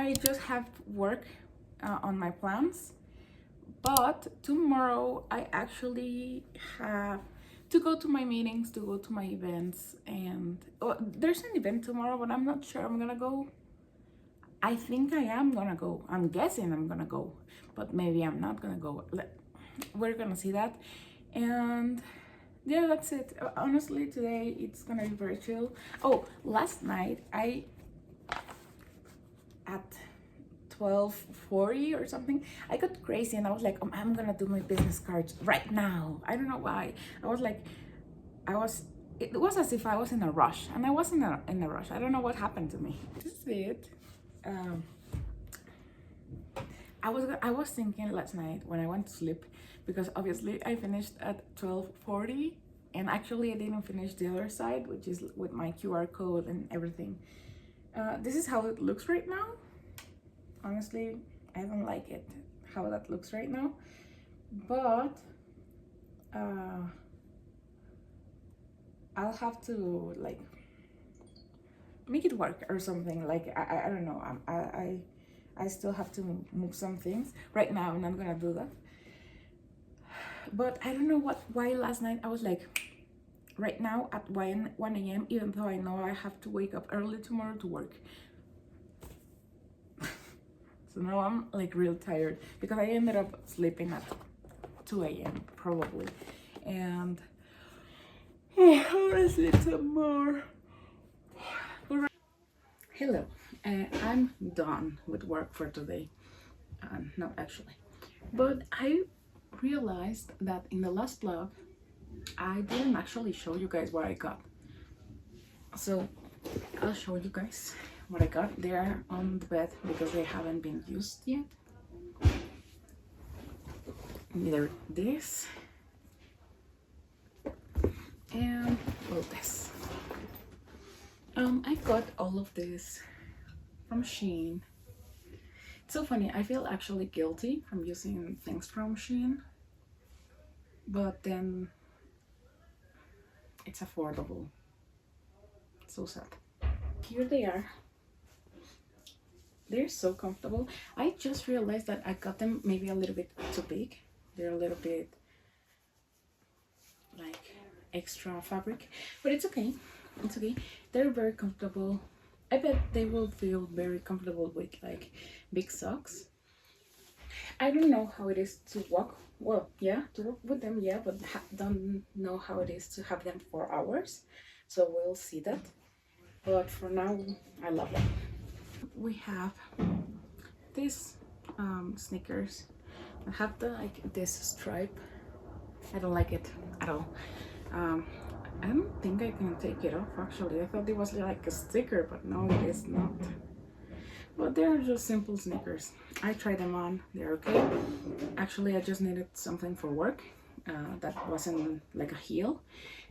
I just have work on my plans, but tomorrow I actually have to go to my meetings, to go to my events, and there's an event tomorrow, but I'm not sure I'm gonna go. I think I am gonna go. I'm guessing I'm gonna go, but maybe I'm not gonna go. We're gonna see that. And yeah, that's it. Honestly, today it's gonna be very chill. Oh, last night at 12:40 or something, I got crazy and I was like, I'm gonna do my business cards right now. I don't know why. I was like, it was as if I was in a rush, and I wasn't in a rush. I don't know what happened to me. This is it. I was thinking last night when I went to sleep, because obviously I finished at 12:40, and actually I didn't finish the other side, which is with my QR code and everything. This is how it looks right now. Honestly, I don't like it how that looks right now, but I'll have to like make it work or something. Like I don't know. I still have to move some things. Right now I'm not gonna do that. But I don't know why last night I was like, right now at 1 a.m., even though I know I have to wake up early tomorrow to work. So now I'm like real tired because I ended up sleeping at 2 a.m. probably. And I want to sleep some more. Hello, I'm done with work for today. Not actually, but I realized that in the last vlog I didn't actually show you guys what I got. So I'll show you guys what I got. They're on the bed because they haven't been used yet. Either this and all this. I got all of this from Shein. It's so funny, I feel actually guilty from using things from Shein, but then it's affordable. So sad. Here they are. They're so comfortable. I just realized that I got them maybe a little bit too big. They're a little bit like extra fabric, but it's okay. It's okay. They're very comfortable. I bet they will feel very comfortable with like big socks. I don't know how it is to walk. Well, yeah, to walk with them, yeah, but don't know how it is to have them for hours. So we'll see that. But for now, I love them. We have these sneakers. I have this stripe. I don't like it at all. I don't think I can take it off actually. I thought it was like a sticker, but no, it is not. But they're just simple sneakers. I tried them on, they're okay. Actually, I just needed something for work that wasn't like a heel.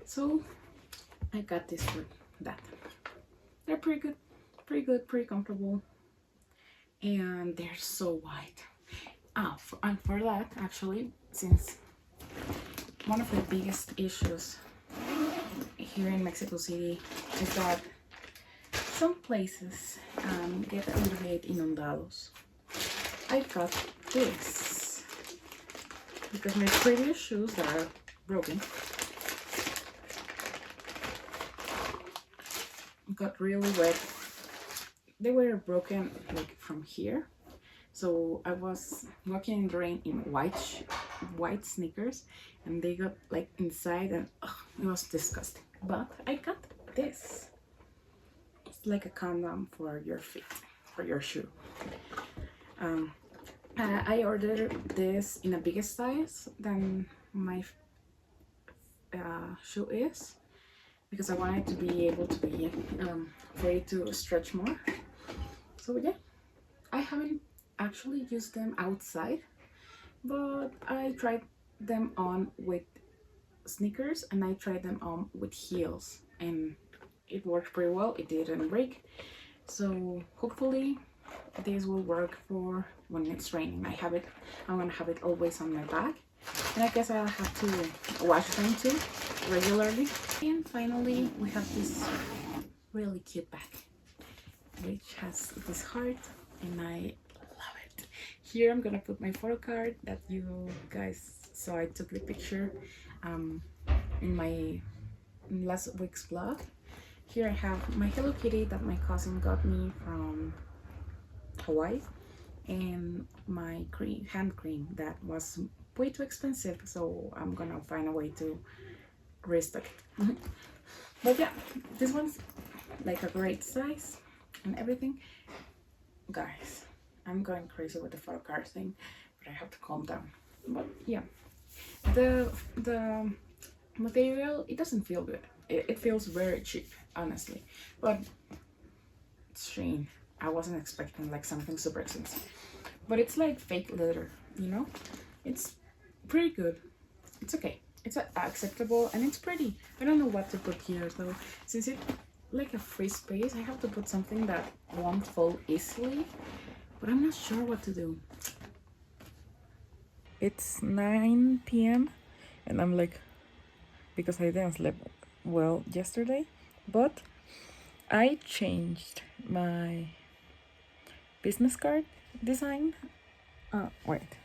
So I got this for that. They're pretty good, pretty comfortable. And they're so wide. And for that, actually, since one of the biggest issues here in Mexico City is that some places get a little bit inundados. I got this because my previous shoes that are broken got really wet. They were broken like from here, so I was walking in the rain in white sneakers, and they got like inside, and it was disgusting. But I got this. It's like a condom for your feet, for your shoe. I ordered this in a bigger size than my shoe is, because I wanted to be able to be ready to stretch more. So yeah, I haven't actually used them outside, but I tried them on with sneakers and I tried them on with heels, and it worked pretty well. It didn't break, so hopefully this will work for when it's raining. I'm gonna have it always on my bag, and I guess I'll have to wash them too regularly. And finally, we have this really cute bag which has this heart and I love it. Here I'm gonna put my photo card that you guys saw. I took the picture in my last week's vlog. Here I have my Hello Kitty that my cousin got me from Hawaii, and my hand cream that was way too expensive, so I'm gonna find a way to restock it. But yeah, this one's like a great size and everything. Guys, I'm going crazy with the photo card thing, but I have to calm down. But yeah, the material, it doesn't feel good. It feels very cheap, honestly, but it's Shein. I wasn't expecting like something super expensive, but it's like fake leather, you know. It's pretty good. It's okay. It's acceptable, and it's pretty. I don't know what to put here, so since it's like a free space, I have to put something that won't fall easily, but I'm not sure what to do. It's 9 p.m. and I'm like, because I didn't sleep well yesterday, but I changed my business card design. Wait.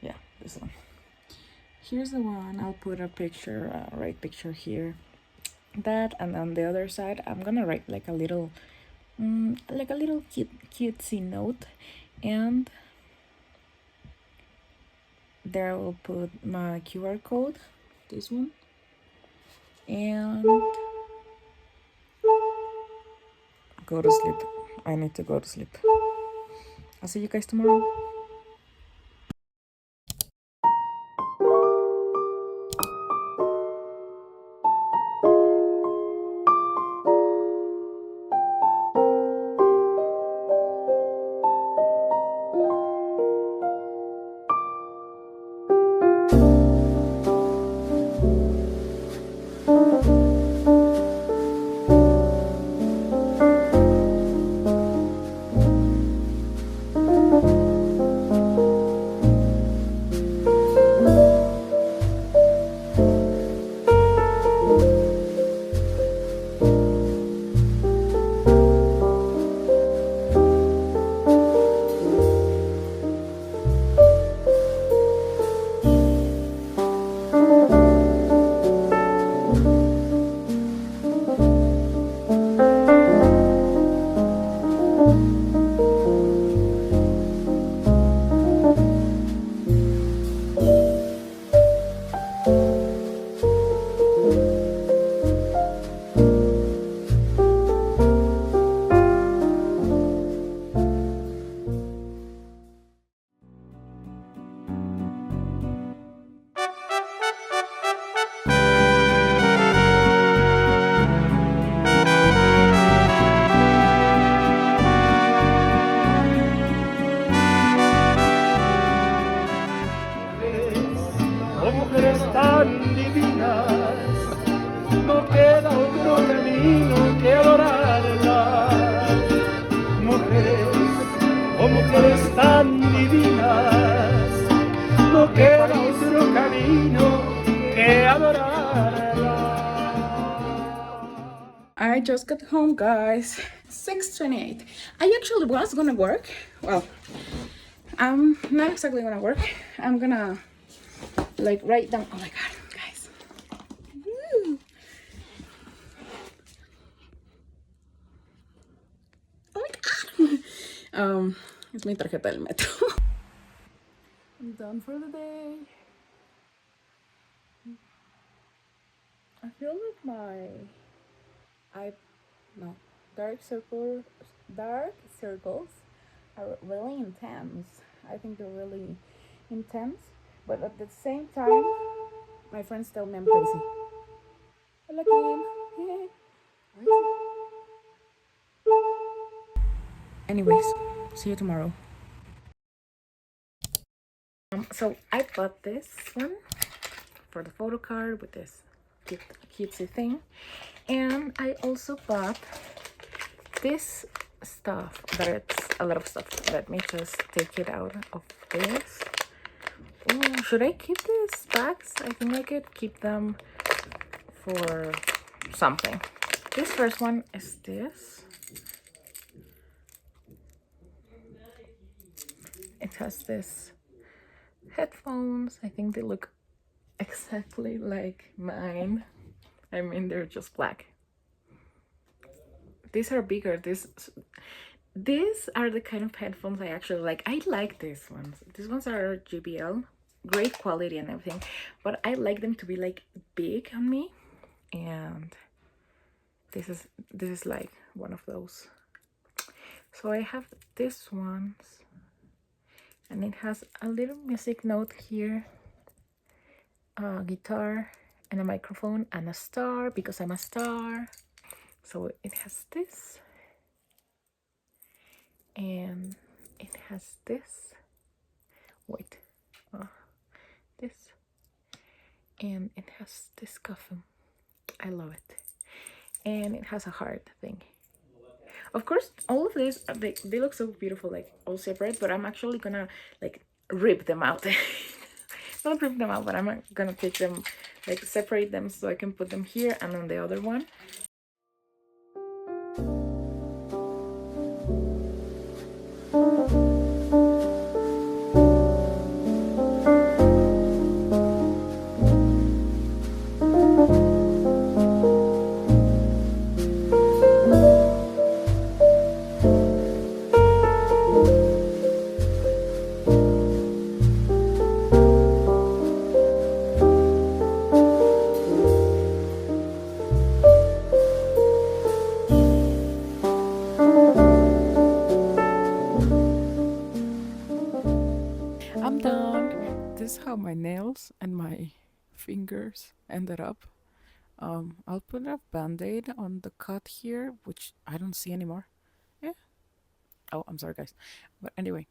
Yeah, this one. Here's the one. I'll put a picture, right picture here. That, and on the other side, I'm gonna write like a little, cutesy note, and there I will put my QR code, this one, and go to sleep. I need to go to sleep. I'll see you guys tomorrow. Tan divinas, no queda otro camino que adorarlas. Mujeres, oh mujeres tan divinas, no queda otro camino que adorarlas. I just got home, guys. 6:28. I actually was gonna work. Well, I'm not exactly gonna work. I'm gonna like write down. Oh my god, guys. Woo. Oh my god. Es mi tarjeta del metro. I'm done for the day. I feel like my dark circles are really intense. I think they're really intense, but at the same time, my friends tell me I'm crazy. Hola, Kim. Anyways, see you tomorrow. So I bought this one for the photo card with this cutesy thing, and I also bought this stuff, but it's a lot of stuff. Let me just take it out of this. Ooh, should I keep these bags? I think I could keep them for something. This first one is this. has this headphones. I think they look exactly like mine. I mean, they're just black. These are bigger. These are the kind of headphones I actually like. I like these ones. These ones are JBL, great quality and everything, but I like them to be like big on me. And this is like one of those. So I have these ones, and it has a little music note here, a guitar and a microphone and a star because I'm a star. So it has this, and it has this. Wait, this, and it has this coffin. I love it, and it has a heart thing. Of course, all of these they look so beautiful, like all separate. But I'm actually gonna like rip them out. Not rip them out, but I'm gonna take them, like separate them so I can put them here and on the other one. I'm done. This is how my nails and my fingers ended up. I'll put a band-aid on the cut here, which I don't see anymore. Yeah. Oh, I'm sorry, guys. But anyway,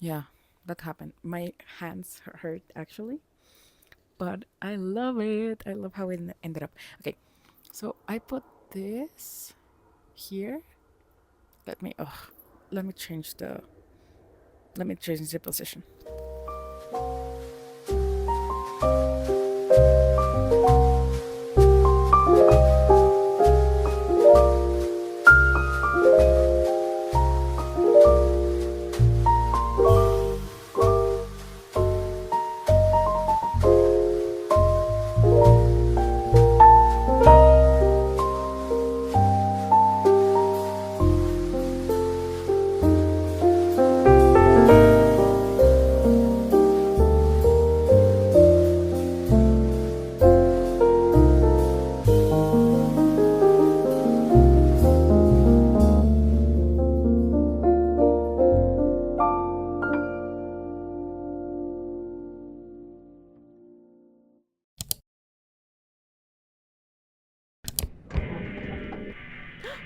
yeah, that happened. My hands hurt actually, but I love it. I love how it ended up. Okay, so I put this here. Let me change the position.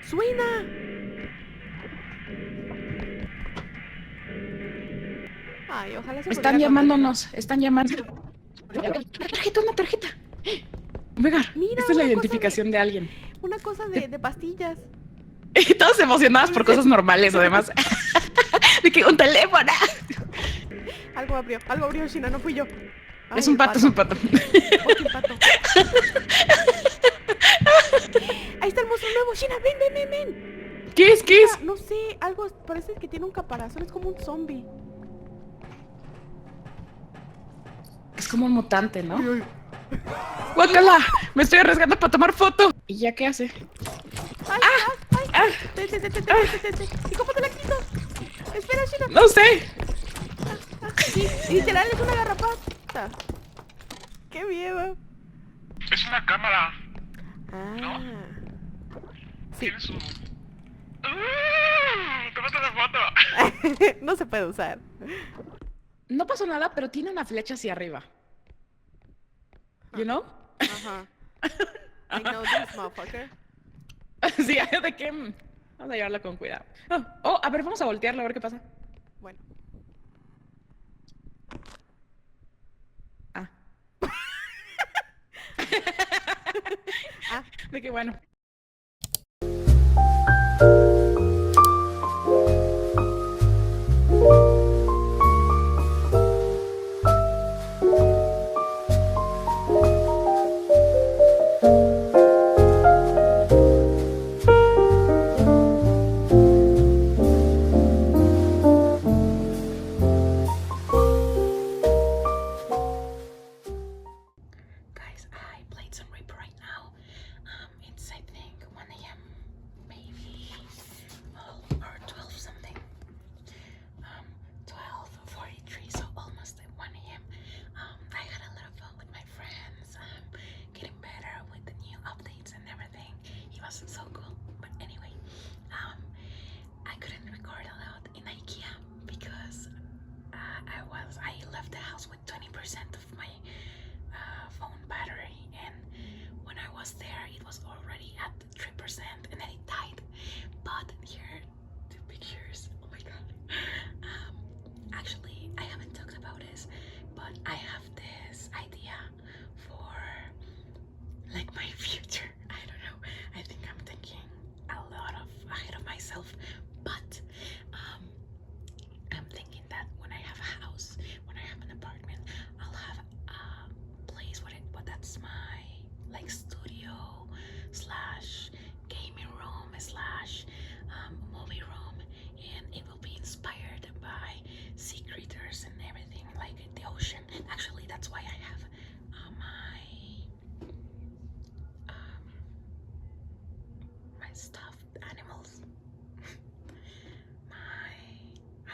¡Suena! Ay, ojalá se Están pudiera llamándonos, están llamando. Una tarjeta. Venga, Mira, esta es la una identificación de alguien. Una cosa de pastillas. Y todos emocionados por cosas normales, además. De que un teléfono. Algo abrió, Shina, no fui yo. Ay, Es un pato, es un pato. Oh, qué pato. Ahí está el monstruo nuevo, Shina, ven. ¿Qué es? ¿Qué es? No sé, algo parece que tiene un caparazón, es como un zombie. Es como un mutante, ¿no? ¡Guácala! Me estoy arriesgando para tomar foto. ¿Y ya qué hace? ¡Ay! ¿Y cómo te la quito? Espera, Shina. No sé. Sí, literal, es una garrapata. ¡Qué miedo! Es una cámara. Ah. Sí. Tiene su... ¡Tómate una foto! No se puede usar. No pasó nada, pero tiene una flecha hacia arriba. You know? Ajá. I know this motherfucker. Sí, de que vamos a llevarla con cuidado. A ver, vamos a voltearla a ver qué pasa. Bueno. De que bueno.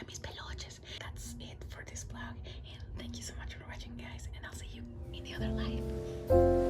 a mis peluches. That's it for this vlog. And thank you so much for watching, guys. And I'll see you in the other life.